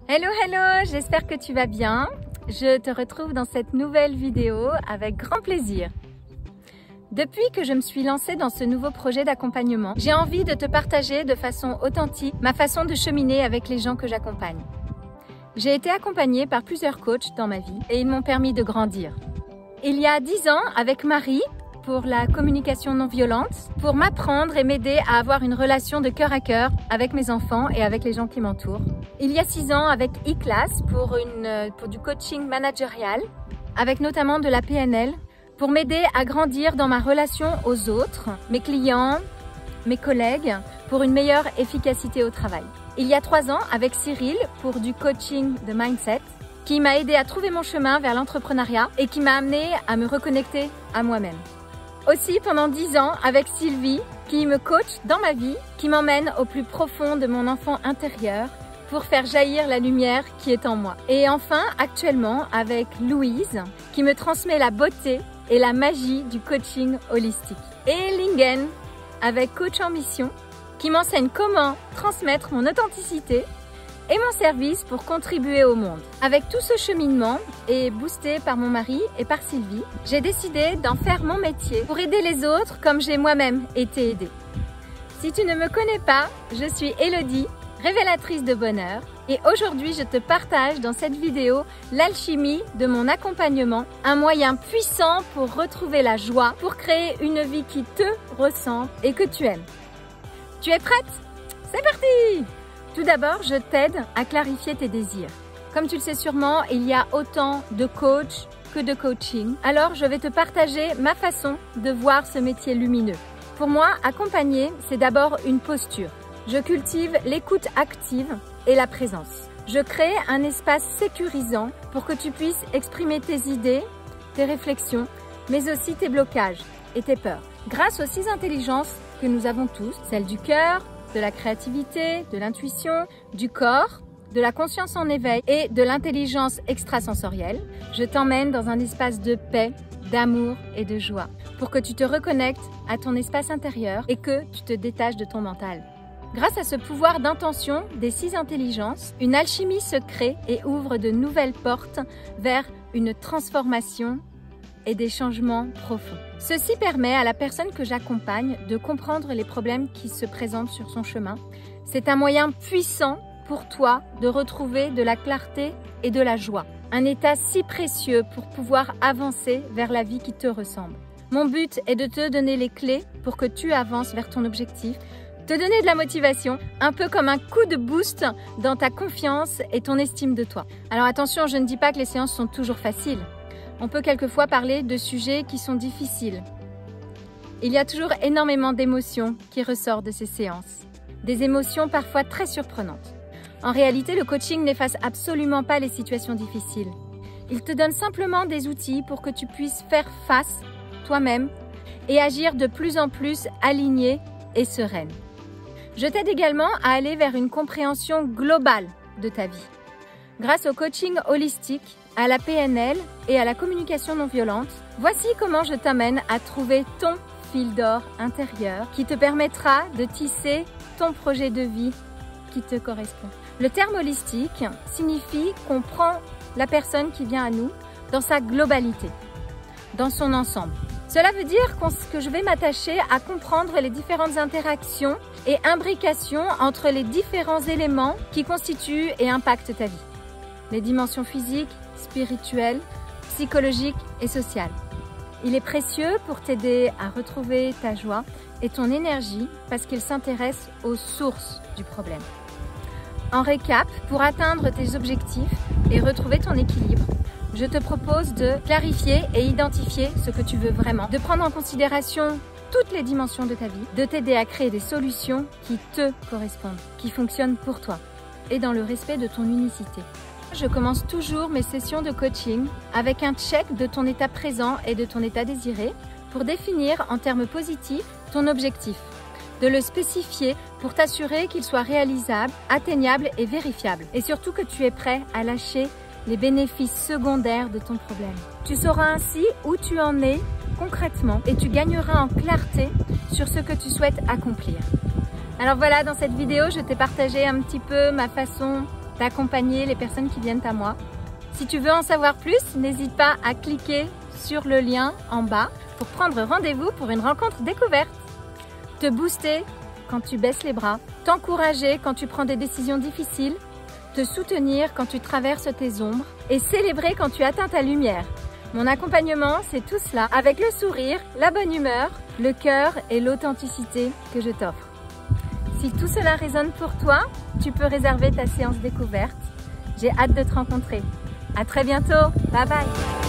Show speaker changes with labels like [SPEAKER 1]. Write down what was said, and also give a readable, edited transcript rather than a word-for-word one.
[SPEAKER 1] Hello, hello, j'espère que tu vas bien. Je te retrouve dans cette nouvelle vidéo avec grand plaisir. Depuis que je me suis lancée dans ce nouveau projet d'accompagnement, j'ai envie de te partager de façon authentique ma façon de cheminer avec les gens que j'accompagne. J'ai été accompagnée par plusieurs coachs dans ma vie et ils m'ont permis de grandir. Il y a 10 ans, avec Marie, pour la communication non violente, pour m'apprendre et m'aider à avoir une relation de cœur à cœur avec mes enfants et avec les gens qui m'entourent. Il y a 6 ans, avec e-class pour du coaching managérial, avec notamment de la PNL, pour m'aider à grandir dans ma relation aux autres, mes clients, mes collègues, pour une meilleure efficacité au travail. Il y a 3 ans, avec Cyril, pour du coaching de mindset, qui m'a aidé à trouver mon chemin vers l'entrepreneuriat et qui m'a amené à me reconnecter à moi-même. Aussi pendant 10 ans avec Sylvie, qui me coach dans ma vie, qui m'emmène au plus profond de mon enfant intérieur pour faire jaillir la lumière qui est en moi. Et enfin, actuellement, avec Louise, qui me transmet la beauté et la magie du coaching holistique. Et Lingen, avec Coach en Mission, qui m'enseigne comment transmettre mon authenticité et mon service pour contribuer au monde. Avec tout ce cheminement, et boosté par mon mari et par Sylvie, j'ai décidé d'en faire mon métier pour aider les autres comme j'ai moi-même été aidée. Si tu ne me connais pas, je suis Elodie, révélatrice de bonheur, et aujourd'hui je te partage dans cette vidéo l'alchimie de mon accompagnement, un moyen puissant pour retrouver la joie, pour créer une vie qui te ressemble et que tu aimes. Tu es prête? C'est parti! Tout d'abord, je t'aide à clarifier tes désirs. Comme tu le sais sûrement, il y a autant de coachs que de coaching. Alors, je vais te partager ma façon de voir ce métier lumineux. Pour moi, accompagner, c'est d'abord une posture. Je cultive l'écoute active et la présence. Je crée un espace sécurisant pour que tu puisses exprimer tes idées, tes réflexions, mais aussi tes blocages et tes peurs. Grâce aux 6 intelligences que nous avons tous, celle du cœur, de la créativité, de l'intuition, du corps, de la conscience en éveil et de l'intelligence extrasensorielle, je t'emmène dans un espace de paix, d'amour et de joie pour que tu te reconnectes à ton espace intérieur et que tu te détaches de ton mental. Grâce à ce pouvoir d'intention des 6 intelligences, une alchimie se crée et ouvre de nouvelles portes vers une transformation et des changements profonds. Ceci permet à la personne que j'accompagne de comprendre les problèmes qui se présentent sur son chemin. C'est un moyen puissant pour toi de retrouver de la clarté et de la joie. Un état si précieux pour pouvoir avancer vers la vie qui te ressemble. Mon but est de te donner les clés pour que tu avances vers ton objectif, te donner de la motivation, un peu comme un coup de boost dans ta confiance et ton estime de toi. Alors attention, je ne dis pas que les séances sont toujours faciles. On peut quelquefois parler de sujets qui sont difficiles. Il y a toujours énormément d'émotions qui ressortent de ces séances. Des émotions parfois très surprenantes. En réalité, le coaching n'efface absolument pas les situations difficiles. Il te donne simplement des outils pour que tu puisses faire face toi-même et agir de plus en plus alignée et sereine. Je t'aide également à aller vers une compréhension globale de ta vie. Grâce au coaching holistique, à la PNL et à la communication non violente, voici comment je t'amène à trouver ton fil d'or intérieur qui te permettra de tisser ton projet de vie qui te correspond. Le terme holistique signifie qu'on prend la personne qui vient à nous dans sa globalité, dans son ensemble. Cela veut dire que je vais m'attacher à comprendre les différentes interactions et imbrications entre les différents éléments qui constituent et impactent ta vie. Les dimensions physiques, spirituelles, psychologiques et sociales. Il est précieux pour t'aider à retrouver ta joie et ton énergie parce qu'il s'intéresse aux sources du problème. En récap, pour atteindre tes objectifs et retrouver ton équilibre, je te propose de clarifier et identifier ce que tu veux vraiment, de prendre en considération toutes les dimensions de ta vie, de t'aider à créer des solutions qui te correspondent, qui fonctionnent pour toi et dans le respect de ton unicité. Je commence toujours mes sessions de coaching avec un check de ton état présent et de ton état désiré pour définir en termes positifs ton objectif, de le spécifier pour t'assurer qu'il soit réalisable, atteignable et vérifiable et surtout que tu es prêt à lâcher les bénéfices secondaires de ton problème. Tu sauras ainsi où tu en es concrètement et tu gagneras en clarté sur ce que tu souhaites accomplir. Alors voilà, dans cette vidéo, je t'ai partagé un petit peu ma façon d'accompagner les personnes qui viennent à moi. Si tu veux en savoir plus, n'hésite pas à cliquer sur le lien en bas pour prendre rendez-vous pour une rencontre découverte. Te booster quand tu baisses les bras, t'encourager quand tu prends des décisions difficiles, te soutenir quand tu traverses tes ombres et célébrer quand tu atteins ta lumière. Mon accompagnement, c'est tout cela, avec le sourire, la bonne humeur, le cœur et l'authenticité que je t'offre. Si tout cela résonne pour toi, tu peux réserver ta séance découverte. J'ai hâte de te rencontrer. À très bientôt. Bye bye.